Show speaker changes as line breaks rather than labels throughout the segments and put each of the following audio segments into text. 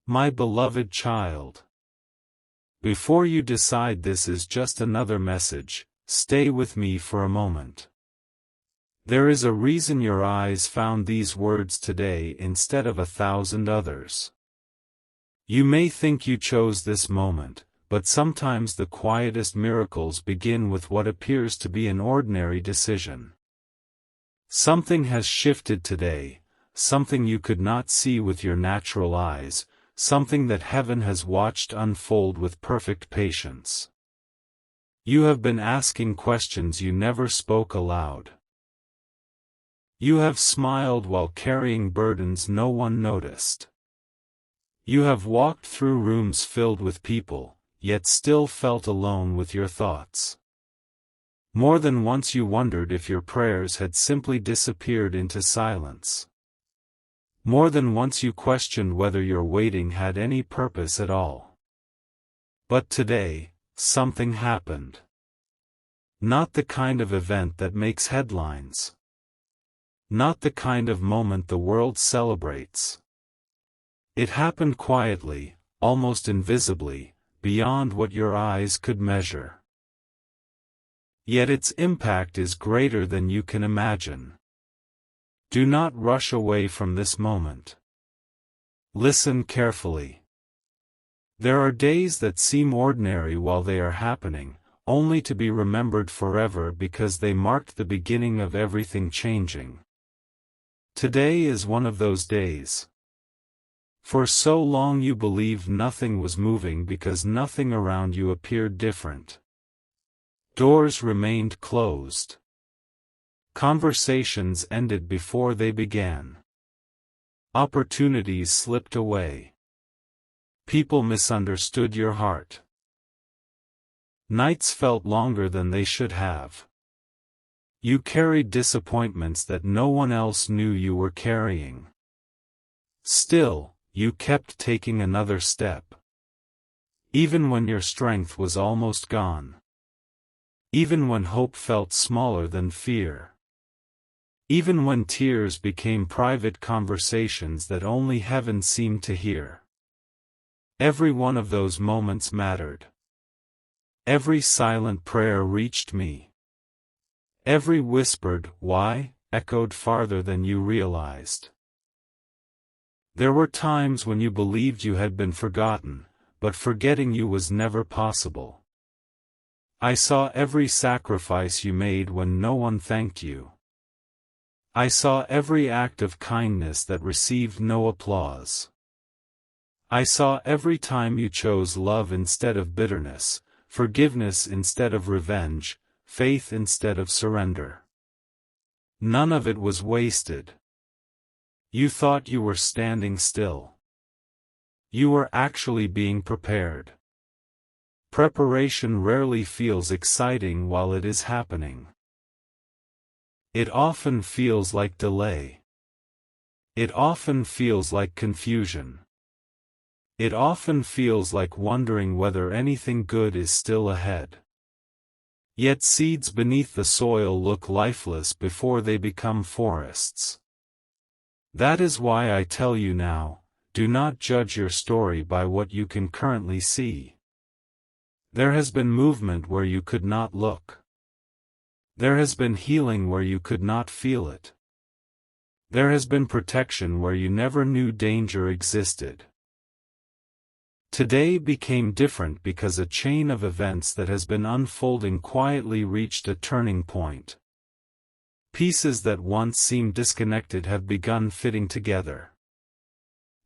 My beloved child. Before you decide this is just another message, stay with me for a moment. There is a reason your eyes found these words today instead of 1,000 others. You may think you chose this moment, but sometimes the quietest miracles begin with what appears to be an ordinary decision. Something has shifted today, something you could not see with your natural eyes, something that heaven has watched unfold with perfect patience. You have been asking questions you never spoke aloud. You have smiled while carrying burdens no one noticed. You have walked through rooms filled with people, yet still felt alone with your thoughts. More than once you wondered if your prayers had simply disappeared into silence. More than once you questioned whether your waiting had any purpose at all. But today, something happened. Not the kind of event that makes headlines. Not the kind of moment the world celebrates. It happened quietly, almost invisibly, beyond what your eyes could measure. Yet its impact is greater than you can imagine. Do not rush away from this moment. Listen carefully. There are days that seem ordinary while they are happening, only to be remembered forever because they marked the beginning of everything changing. Today is one of those days. For so long you believed nothing was moving because nothing around you appeared different. Doors remained closed. Conversations ended before they began. Opportunities slipped away. People misunderstood your heart. Nights felt longer than they should have. You carried disappointments that no one else knew you were carrying. Still, you kept taking another step. Even when your strength was almost gone. Even when hope felt smaller than fear. Even when tears became private conversations that only heaven seemed to hear. Every one of those moments mattered. Every silent prayer reached me. Every whispered, "Why?" echoed farther than you realized. There were times when you believed you had been forgotten, but forgetting you was never possible. I saw every sacrifice you made when no one thanked you. I saw every act of kindness that received no applause. I saw every time you chose love instead of bitterness, forgiveness instead of revenge, faith instead of surrender. None of it was wasted. You thought you were standing still. You were actually being prepared. Preparation rarely feels exciting while it is happening. It often feels like delay. It often feels like confusion. It often feels like wondering whether anything good is still ahead. Yet seeds beneath the soil look lifeless before they become forests. That is why I tell you now, do not judge your story by what you can currently see. There has been movement where you could not look. There has been healing where you could not feel it. There has been protection where you never knew danger existed. Today became different because a chain of events that has been unfolding quietly reached a turning point. Pieces that once seemed disconnected have begun fitting together.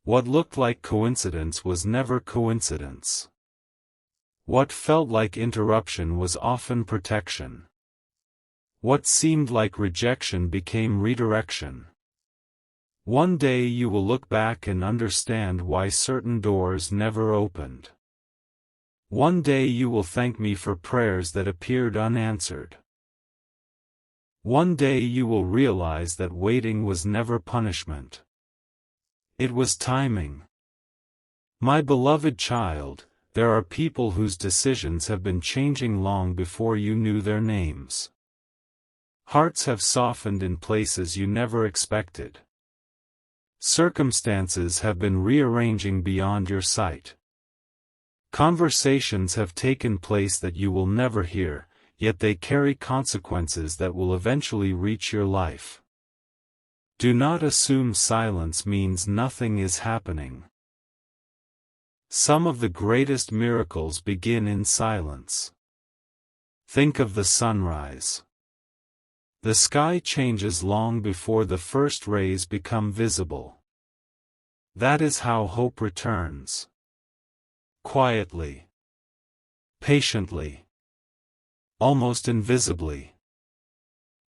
What looked like coincidence was never coincidence. What felt like interruption was often protection. What seemed like rejection became redirection. One day you will look back and understand why certain doors never opened. One day you will thank me for prayers that appeared unanswered. One day you will realize that waiting was never punishment. It was timing. My beloved child, there are people whose decisions have been changing long before you knew their names. Hearts have softened in places you never expected. Circumstances have been rearranging beyond your sight. Conversations have taken place that you will never hear, yet they carry consequences that will eventually reach your life. Do not assume silence means nothing is happening. Some of the greatest miracles begin in silence. Think of the sunrise. The sky changes long before the first rays become visible. That is how hope returns. Quietly. Patiently. Almost invisibly.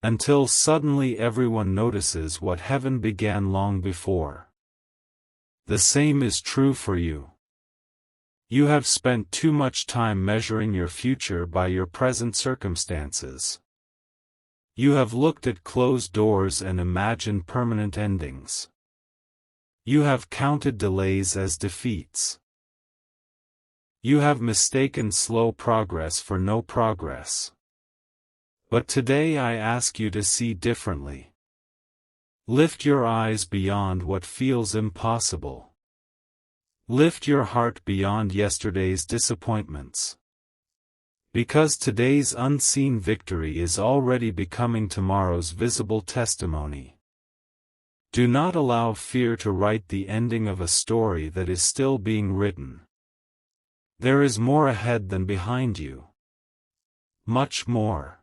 Until suddenly everyone notices what heaven began long before. The same is true for you. You have spent too much time measuring your future by your present circumstances. You have looked at closed doors and imagined permanent endings. You have counted delays as defeats. You have mistaken slow progress for no progress. But today I ask you to see differently. Lift your eyes beyond what feels impossible. Lift your heart beyond yesterday's disappointments. Because today's unseen victory is already becoming tomorrow's visible testimony. Do not allow fear to write the ending of a story that is still being written. There is more ahead than behind you. Much more.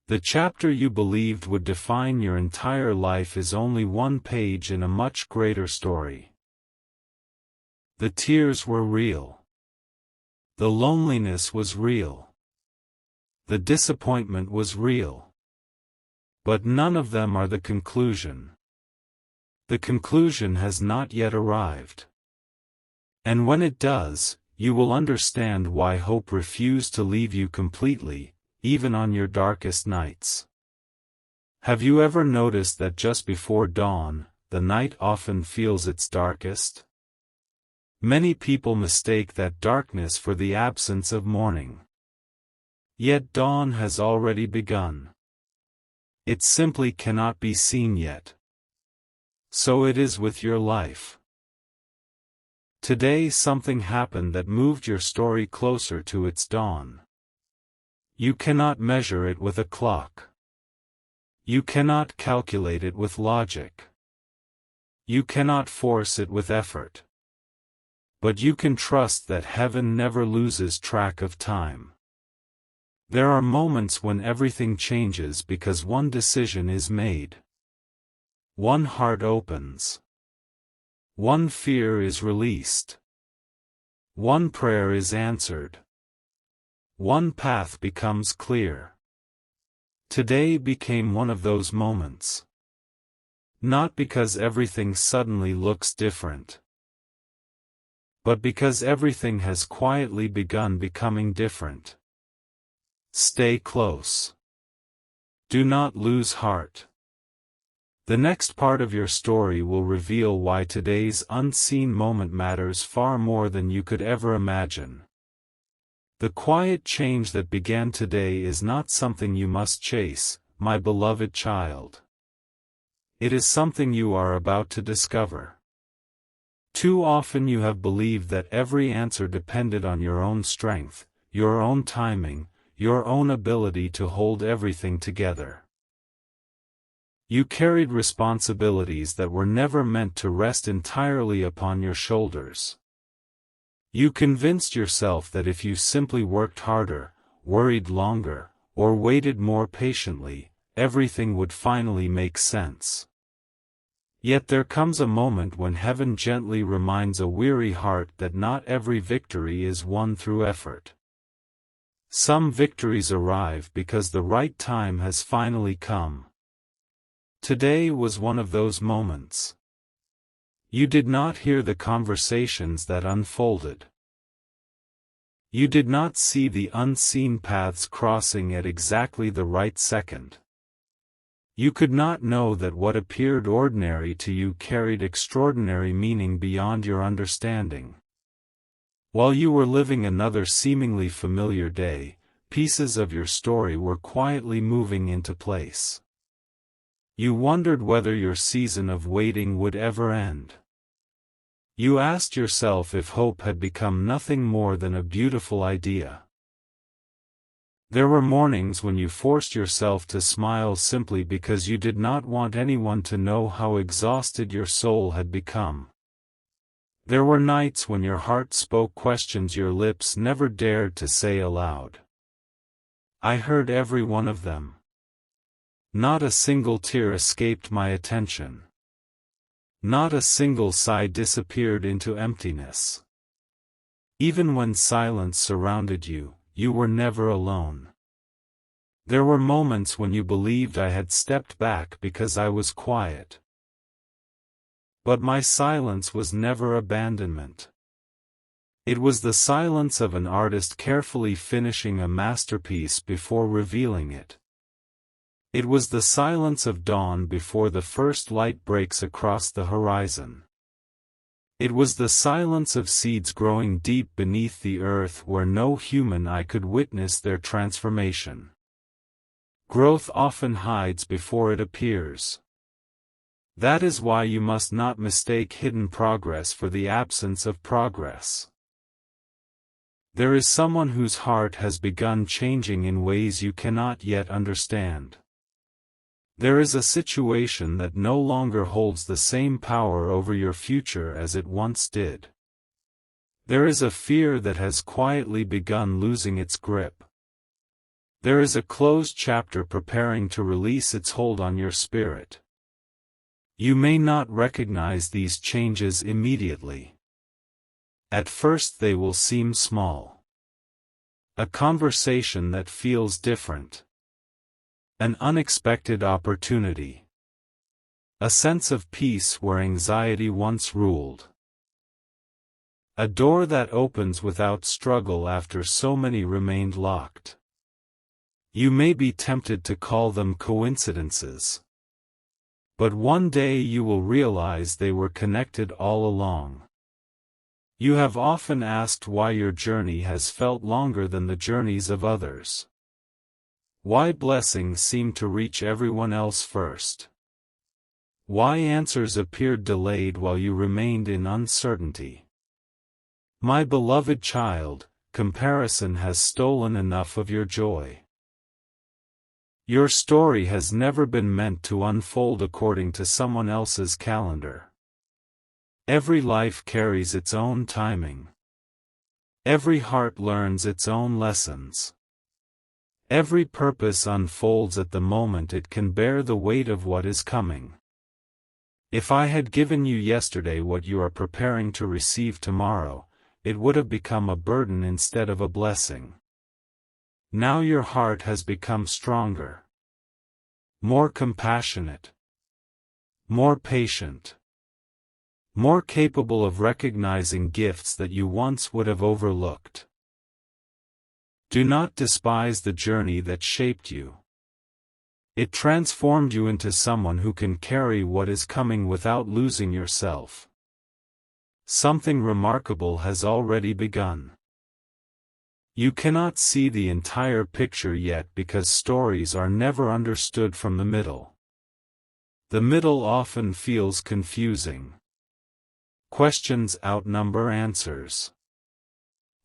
The chapter you believed would define your entire life is only one page in a much greater story. The tears were real. The loneliness was real. The disappointment was real. But none of them are the conclusion. The conclusion has not yet arrived. And when it does, you will understand why hope refused to leave you completely, even on your darkest nights. Have you ever noticed that just before dawn, the night often feels its darkest? Many people mistake that darkness for the absence of morning. Yet dawn has already begun. It simply cannot be seen yet. So it is with your life. Today something happened that moved your story closer to its dawn. You cannot measure it with a clock. You cannot calculate it with logic. You cannot force it with effort. But you can trust that heaven never loses track of time. There are moments when everything changes because one decision is made. One heart opens. One fear is released. One prayer is answered. One path becomes clear. Today became one of those moments. Not because everything suddenly looks different, but because everything has quietly begun becoming different. Stay close. Do not lose heart. The next part of your story will reveal why today's unseen moment matters far more than you could ever imagine. The quiet change that began today is not something you must chase, my beloved child. It is something you are about to discover. Too often you have believed that every answer depended on your own strength, your own timing, your own ability to hold everything together. You carried responsibilities that were never meant to rest entirely upon your shoulders. You convinced yourself that if you simply worked harder, worried longer, or waited more patiently, everything would finally make sense. Yet there comes a moment when heaven gently reminds a weary heart that not every victory is won through effort. Some victories arrive because the right time has finally come. Today was one of those moments. You did not hear the conversations that unfolded. You did not see the unseen paths crossing at exactly the right second. You could not know that what appeared ordinary to you carried extraordinary meaning beyond your understanding. While you were living another seemingly familiar day, pieces of your story were quietly moving into place. You wondered whether your season of waiting would ever end. You asked yourself if hope had become nothing more than a beautiful idea. There were mornings when you forced yourself to smile simply because you did not want anyone to know how exhausted your soul had become. There were nights when your heart spoke questions your lips never dared to say aloud. I heard every one of them. Not a single tear escaped my attention. Not a single sigh disappeared into emptiness. Even when silence surrounded you, you were never alone. There were moments when you believed I had stepped back because I was quiet. But my silence was never abandonment. It was the silence of an artist carefully finishing a masterpiece before revealing it. It was the silence of dawn before the first light breaks across the horizon. It was the silence of seeds growing deep beneath the earth where no human eye could witness their transformation. Growth often hides before it appears. That is why you must not mistake hidden progress for the absence of progress. There is someone whose heart has begun changing in ways you cannot yet understand. There is a situation that no longer holds the same power over your future as it once did. There is a fear that has quietly begun losing its grip. There is a closed chapter preparing to release its hold on your spirit. You may not recognize these changes immediately. At first they will seem small. A conversation that feels different. An unexpected opportunity. A sense of peace where anxiety once ruled. A door that opens without struggle after so many remained locked. You may be tempted to call them coincidences. But one day you will realize they were connected all along. You have often asked why your journey has felt longer than the journeys of others. Why blessings seem to reach everyone else first. Why answers appeared delayed while you remained in uncertainty. My beloved child, comparison has stolen enough of your joy. Your story has never been meant to unfold according to someone else's calendar. Every life carries its own timing. Every heart learns its own lessons. Every purpose unfolds at the moment it can bear the weight of what is coming. If I had given you yesterday what you are preparing to receive tomorrow, it would have become a burden instead of a blessing. Now your heart has become stronger. More compassionate. More patient. More capable of recognizing gifts that you once would have overlooked. Do not despise the journey that shaped you. It transformed you into someone who can carry what is coming without losing yourself. Something remarkable has already begun. You cannot see the entire picture yet because stories are never understood from the middle. The middle often feels confusing. Questions outnumber answers.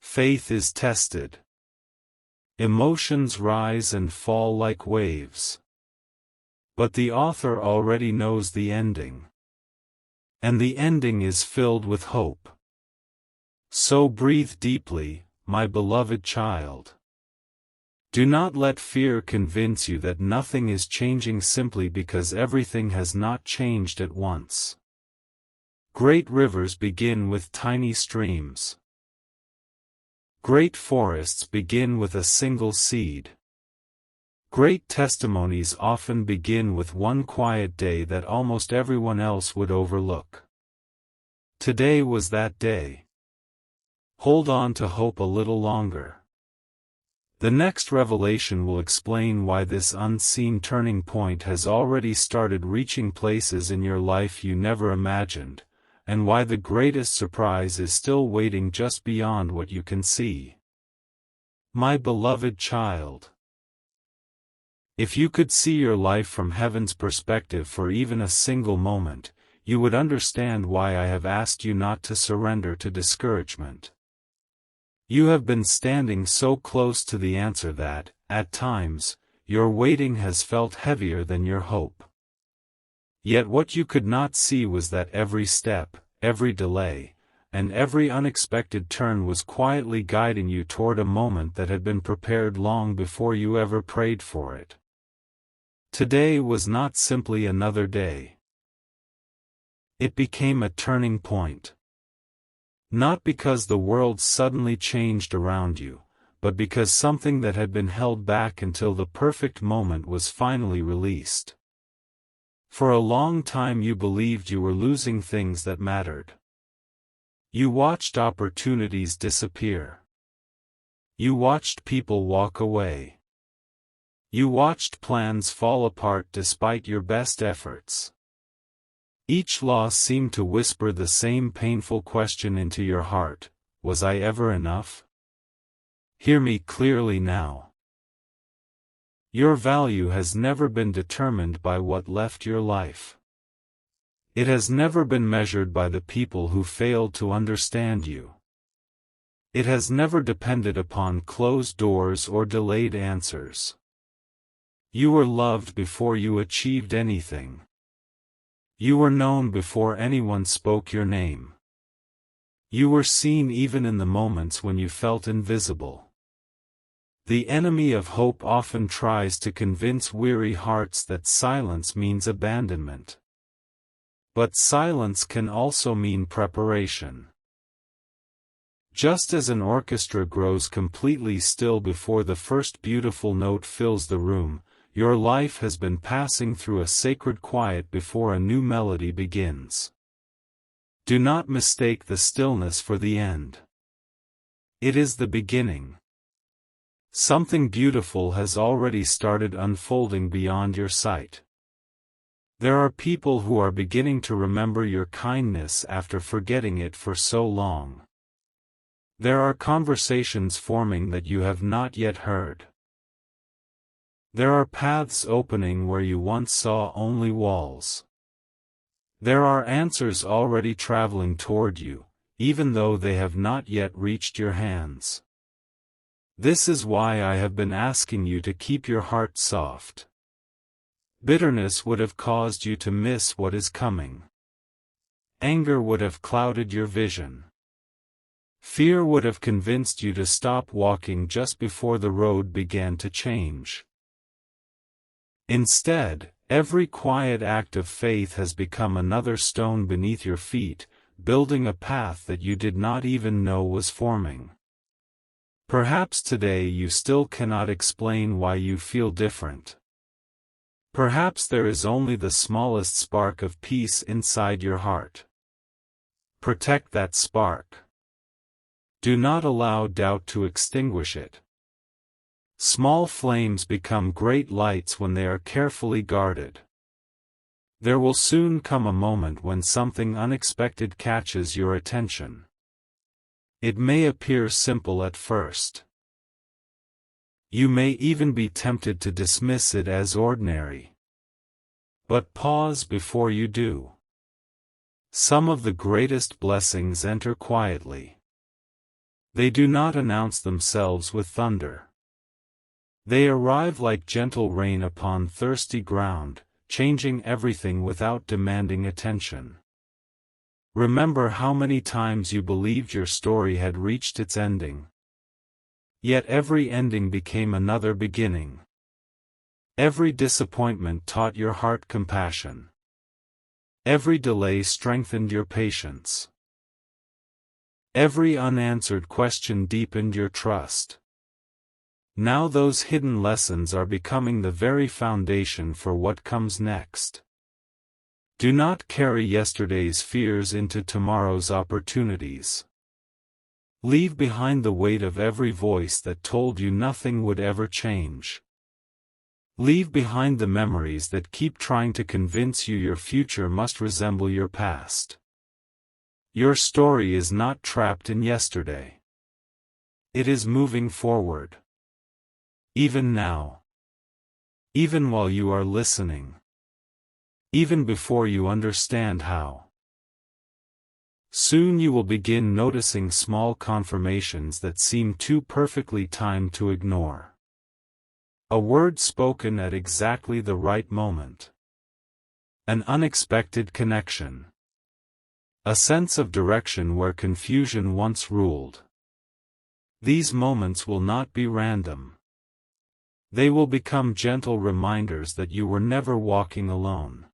Faith is tested. Emotions rise and fall like waves. But the author already knows the ending. And the ending is filled with hope. So breathe deeply, my beloved child. Do not let fear convince you that nothing is changing simply because everything has not changed at once. Great rivers begin with tiny streams. Great forests begin with a single seed. Great testimonies often begin with one quiet day that almost everyone else would overlook. Today was that day. Hold on to hope a little longer. The next revelation will explain why this unseen turning point has already started reaching places in your life you never imagined, and why the greatest surprise is still waiting just beyond what you can see. My beloved child. If you could see your life from heaven's perspective for even a single moment, you would understand why I have asked you not to surrender to discouragement. You have been standing so close to the answer that, at times, your waiting has felt heavier than your hope. Yet what you could not see was that every step, every delay, and every unexpected turn was quietly guiding you toward a moment that had been prepared long before you ever prayed for it. Today was not simply another day. It became a turning point. Not because the world suddenly changed around you, but because something that had been held back until the perfect moment was finally released. For a long time you believed you were losing things that mattered. You watched opportunities disappear. You watched people walk away. You watched plans fall apart despite your best efforts. Each loss seemed to whisper the same painful question into your heart: was I ever enough? Hear me clearly now. Your value has never been determined by what left your life. It has never been measured by the people who failed to understand you. It has never depended upon closed doors or delayed answers. You were loved before you achieved anything. You were known before anyone spoke your name. You were seen even in the moments when you felt invisible. The enemy of hope often tries to convince weary hearts that silence means abandonment. But silence can also mean preparation. Just as an orchestra grows completely still before the first beautiful note fills the room, your life has been passing through a sacred quiet before a new melody begins. Do not mistake the stillness for the end. It is the beginning. Something beautiful has already started unfolding beyond your sight. There are people who are beginning to remember your kindness after forgetting it for so long. There are conversations forming that you have not yet heard. There are paths opening where you once saw only walls. There are answers already traveling toward you, even though they have not yet reached your hands. This is why I have been asking you to keep your heart soft. Bitterness would have caused you to miss what is coming. Anger would have clouded your vision. Fear would have convinced you to stop walking just before the road began to change. Instead, every quiet act of faith has become another stone beneath your feet, building a path that you did not even know was forming. Perhaps today you still cannot explain why you feel different. Perhaps there is only the smallest spark of peace inside your heart. Protect that spark. Do not allow doubt to extinguish it. Small flames become great lights when they are carefully guarded. There will soon come a moment when something unexpected catches your attention. It may appear simple at first. You may even be tempted to dismiss it as ordinary. But pause before you do. Some of the greatest blessings enter quietly. They do not announce themselves with thunder. They arrive like gentle rain upon thirsty ground, changing everything without demanding attention. Remember how many times you believed your story had reached its ending. Yet every ending became another beginning. Every disappointment taught your heart compassion. Every delay strengthened your patience. Every unanswered question deepened your trust. Now those hidden lessons are becoming the very foundation for what comes next. Do not carry yesterday's fears into tomorrow's opportunities. Leave behind the weight of every voice that told you nothing would ever change. Leave behind the memories that keep trying to convince you your future must resemble your past. Your story is not trapped in yesterday. It is moving forward. Even now. even while you are listening. Even before you understand how. Soon you will begin noticing small confirmations that seem too perfectly timed to ignore. A word spoken at exactly the right moment. An unexpected connection. A sense of direction where confusion once ruled. These moments will not be random. They will become gentle reminders that you were never walking alone.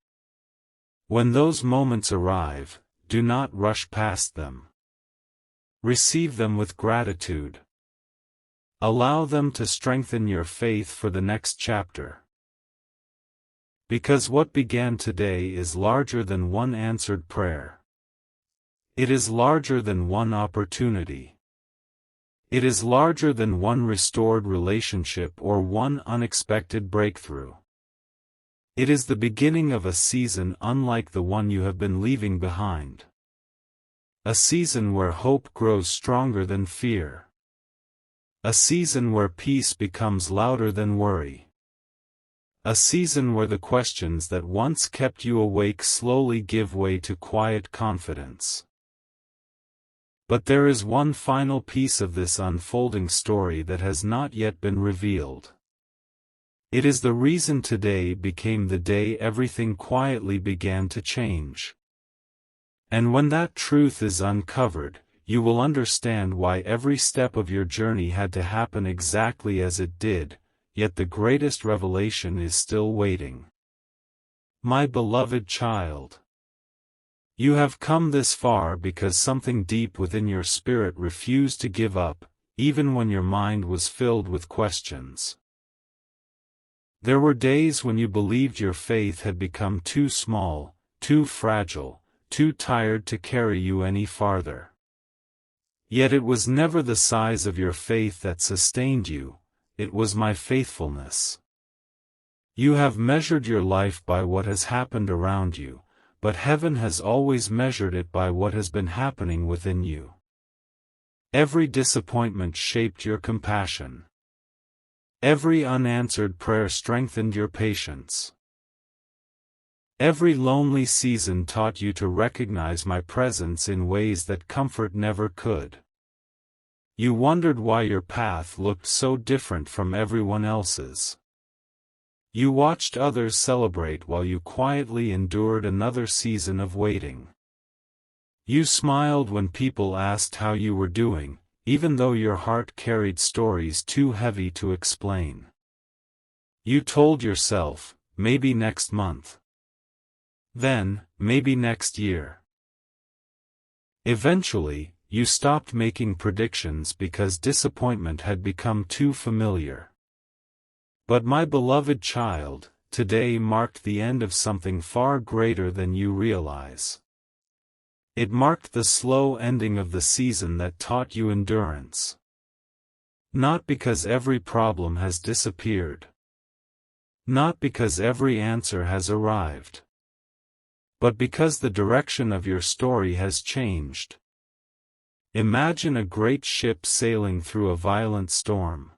When those moments arrive, do not rush past them. Receive them with gratitude. Allow them to strengthen your faith for the next chapter. Because what began today is larger than one answered prayer. It is larger than one opportunity. It is larger than one restored relationship or one unexpected breakthrough. It is the beginning of a season unlike the one you have been leaving behind. A season where hope grows stronger than fear. A season where peace becomes louder than worry. A season where the questions that once kept you awake slowly give way to quiet confidence. But there is one final piece of this unfolding story that has not yet been revealed. It is the reason today became the day everything quietly began to change. And when that truth is uncovered, you will understand why every step of your journey had to happen exactly as it did, yet the greatest revelation is still waiting. My beloved child. You have come this far because something deep within your spirit refused to give up, even when your mind was filled with questions. There were days when you believed your faith had become too small, too fragile, too tired to carry you any farther. Yet it was never the size of your faith that sustained you, it was my faithfulness. You have measured your life by what has happened around you, but heaven has always measured it by what has been happening within you. Every disappointment shaped your compassion. Every unanswered prayer strengthened your patience. Every lonely season taught you to recognize my presence in ways that comfort never could. You wondered why your path looked so different from everyone else's. You watched others celebrate while you quietly endured another season of waiting. You smiled when people asked how you were doing, even though your heart carried stories too heavy to explain. You told yourself, maybe next month. Then, maybe next year. Eventually, you stopped making predictions because disappointment had become too familiar. But my beloved child, today marked the end of something far greater than you realize. It marked the slow ending of the season that taught you endurance. Not because every problem has disappeared. Not because every answer has arrived. But because the direction of your story has changed. Imagine a great ship sailing through a violent storm.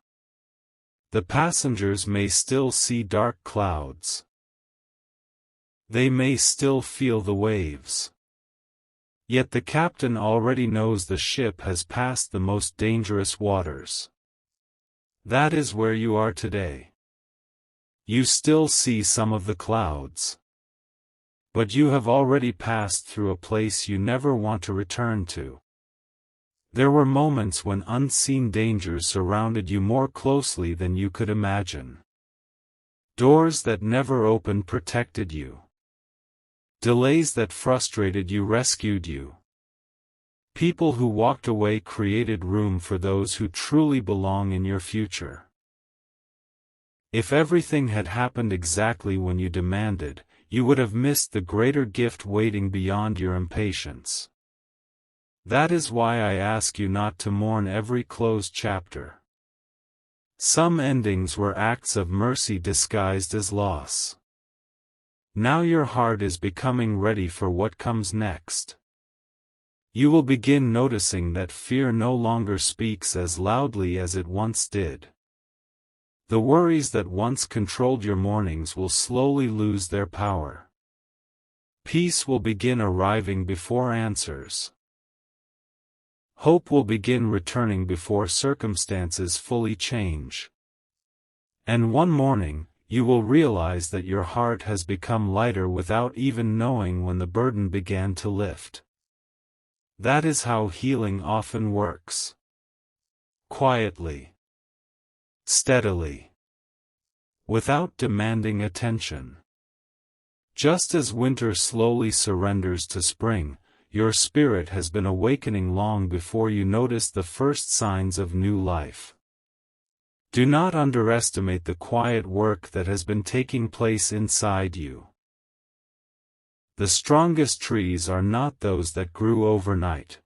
The passengers may still see dark clouds. They may still feel the waves. Yet the captain already knows the ship has passed the most dangerous waters. That is where you are today. You still see some of the clouds. But you have already passed through a place you never want to return to. There were moments when unseen dangers surrounded you more closely than you could imagine. Doors that never opened protected you. Delays that frustrated you rescued you. People who walked away created room for those who truly belong in your future. If everything had happened exactly when you demanded, you would have missed the greater gift waiting beyond your impatience. That is why I ask you not to mourn every closed chapter. Some endings were acts of mercy disguised as loss. Now your heart is becoming ready for what comes next. You will begin noticing that fear no longer speaks as loudly as it once did. The worries that once controlled your mornings will slowly lose their power. Peace will begin arriving before answers. Hope will begin returning before circumstances fully change. And one morning, you will realize that your heart has become lighter without even knowing when the burden began to lift. That is how healing often works. Quietly. Steadily. Without demanding attention. Just as winter slowly surrenders to spring, your spirit has been awakening long before you notice the first signs of new life. Do not underestimate the quiet work that has been taking place inside you. The strongest trees are not those that grew overnight.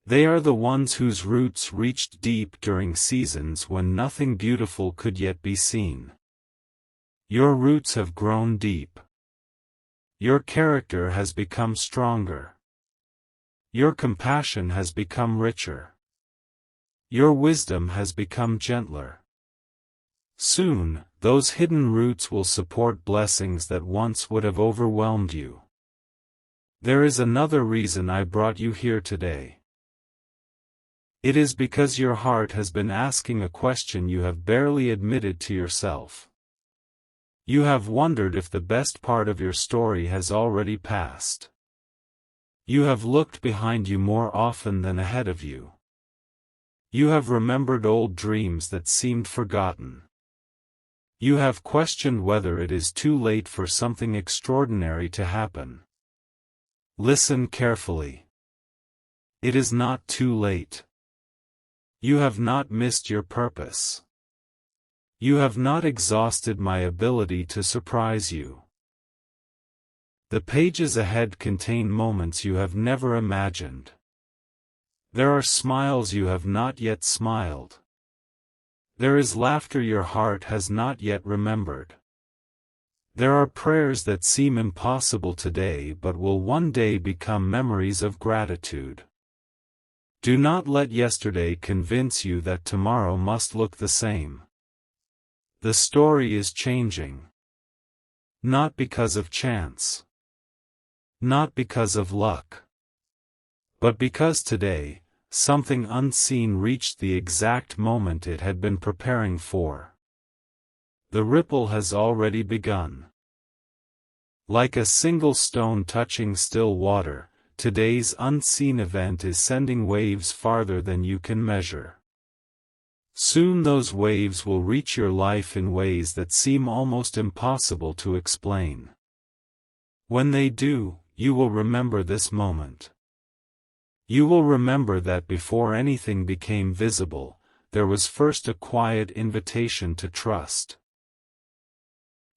They are the ones whose roots reached deep during seasons when nothing beautiful could yet be seen. Your roots have grown deep. Your character has become stronger. Your compassion has become richer. Your wisdom has become gentler. Soon, those hidden roots will support blessings that once would have overwhelmed you. There is another reason I brought you here today. It is because your heart has been asking a question you have barely admitted to yourself. You have wondered if the best part of your story has already passed. You have looked behind you more often than ahead of you. You have remembered old dreams that seemed forgotten. You have questioned whether it is too late for something extraordinary to happen. Listen carefully. It is not too late. You have not missed your purpose. You have not exhausted my ability to surprise you. The pages ahead contain moments you have never imagined. There are smiles you have not yet smiled. There is laughter your heart has not yet remembered. There are prayers that seem impossible today but will one day become memories of gratitude. Do not let yesterday convince you that tomorrow must look the same. The story is changing. Not because of chance. Not because of luck. But because today, something unseen reached the exact moment it had been preparing for. The ripple has already begun. Like a single stone touching still water, today's unseen event is sending waves farther than you can measure. Soon those waves will reach your life in ways that seem almost impossible to explain. When they do, you will remember this moment. You will remember that before anything became visible, there was first a quiet invitation to trust.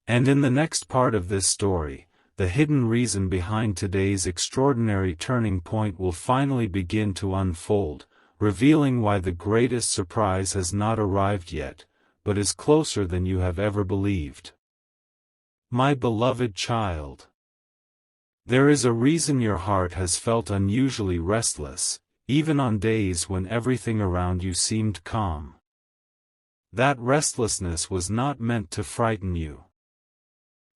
And in the next part of this story, the hidden reason behind today's extraordinary turning point will finally begin to unfold, revealing why the greatest surprise has not arrived yet, but is closer than you have ever believed. My beloved child. There is a reason your heart has felt unusually restless, even on days when everything around you seemed calm. That restlessness was not meant to frighten you.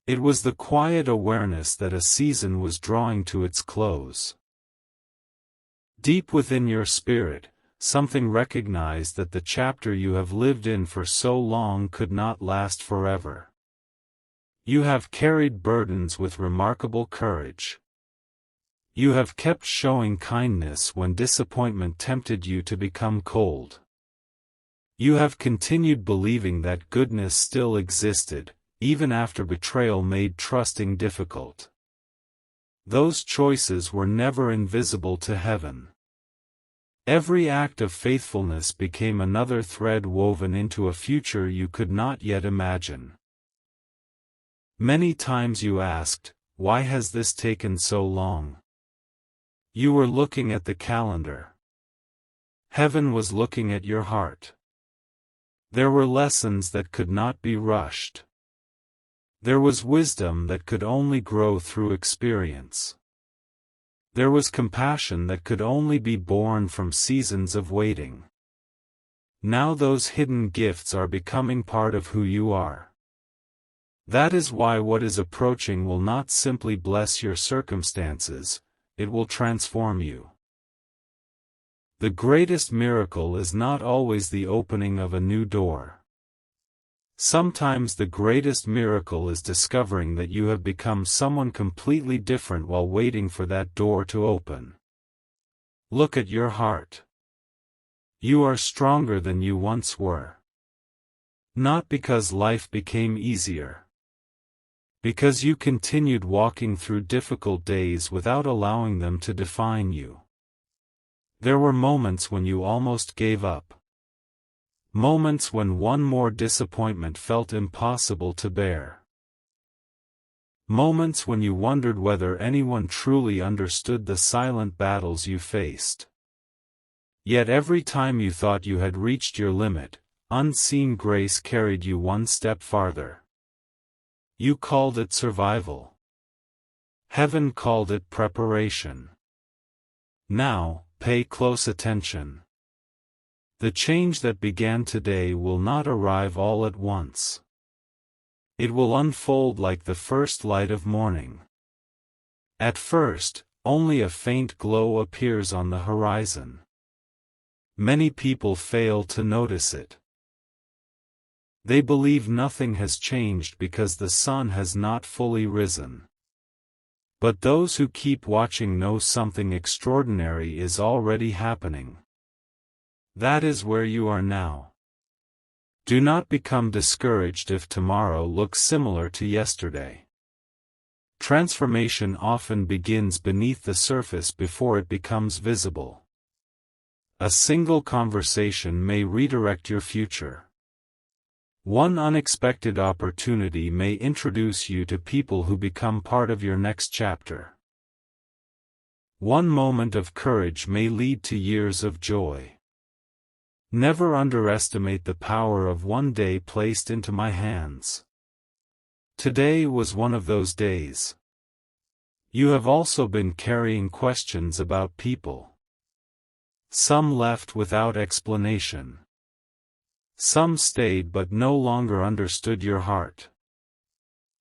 It was the quiet awareness that a season was drawing to its close. Deep within your spirit, something recognized that the chapter you have lived in for so long could not last forever. You have carried burdens with remarkable courage. You have kept showing kindness when disappointment tempted you to become cold. You have continued believing that goodness still existed, even after betrayal made trusting difficult. Those choices were never invisible to heaven. Every act of faithfulness became another thread woven into a future you could not yet imagine. Many times you asked, "Why has this taken so long?" You were looking at the calendar. Heaven was looking at your heart. There were lessons that could not be rushed. There was wisdom that could only grow through experience. There was compassion that could only be born from seasons of waiting. Now those hidden gifts are becoming part of who you are. That is why what is approaching will not simply bless your circumstances, it will transform you. The greatest miracle is not always the opening of a new door. Sometimes the greatest miracle is discovering that you have become someone completely different while waiting for that door to open. Look at your heart. You are stronger than you once were. Not because life became easier. Because you continued walking through difficult days without allowing them to define you. There were moments when you almost gave up. Moments when one more disappointment felt impossible to bear. Moments when you wondered whether anyone truly understood the silent battles you faced. Yet every time you thought you had reached your limit, unseen grace carried you one step farther. You called it survival. Heaven called it preparation. Now, pay close attention. The change that began today will not arrive all at once. It will unfold like the first light of morning. At first, only a faint glow appears on the horizon. Many people fail to notice it. They believe nothing has changed because the sun has not fully risen. But those who keep watching know something extraordinary is already happening. That is where you are now. Do not become discouraged if tomorrow looks similar to yesterday. Transformation often begins beneath the surface before it becomes visible. A single conversation may redirect your future. One unexpected opportunity may introduce you to people who become part of your next chapter. One moment of courage may lead to years of joy. Never underestimate the power of one day placed into my hands. Today was one of those days. You have also been carrying questions about people. Some left without explanation. Some stayed but no longer understood your heart.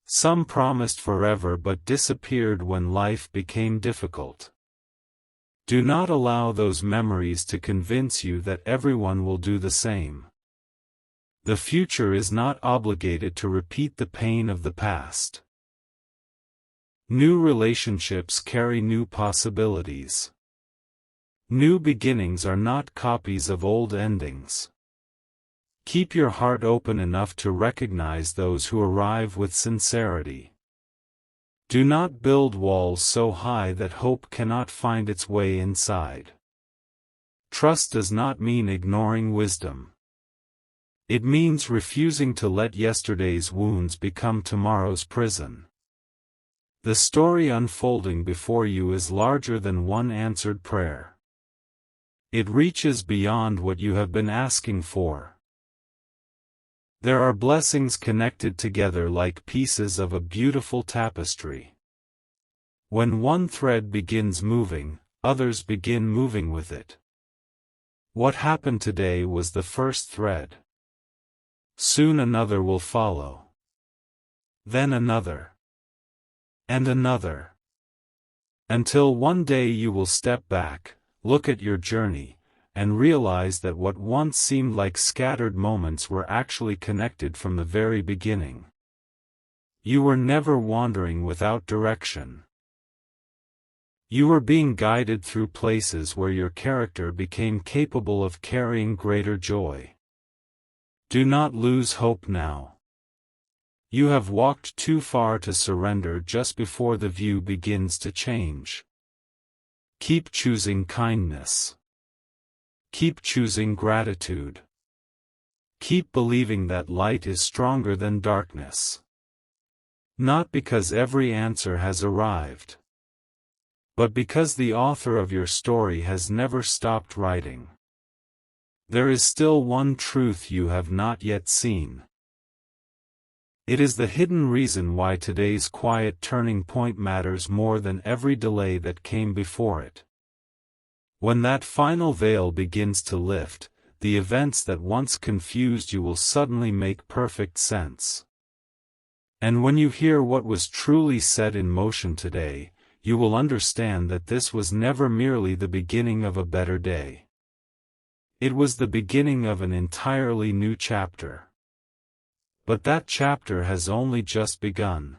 Some promised forever but disappeared when life became difficult. Do not allow those memories to convince you that everyone will do the same. The future is not obligated to repeat the pain of the past. New relationships carry new possibilities. New beginnings are not copies of old endings. Keep your heart open enough to recognize those who arrive with sincerity. Do not build walls so high that hope cannot find its way inside. Trust does not mean ignoring wisdom. It means refusing to let yesterday's wounds become tomorrow's prison. The story unfolding before you is larger than one answered prayer. It reaches beyond what you have been asking for. There are blessings connected together like pieces of a beautiful tapestry. When one thread begins moving, others begin moving with it. What happened today was the first thread. Soon another will follow. Then another. And another. Until one day you will step back, look at your journey, and realize that what once seemed like scattered moments were actually connected from the very beginning. You were never wandering without direction. You were being guided through places where your character became capable of carrying greater joy. Do not lose hope now. You have walked too far to surrender just before the view begins to change. Keep choosing kindness. Keep choosing gratitude. Keep believing that light is stronger than darkness. Not because every answer has arrived, but because the author of your story has never stopped writing. There is still one truth you have not yet seen. It is the hidden reason why today's quiet turning point matters more than every delay that came before it. When that final veil begins to lift, the events that once confused you will suddenly make perfect sense. And when you hear what was truly set in motion today, you will understand that this was never merely the beginning of a better day. It was the beginning of an entirely new chapter. But that chapter has only just begun.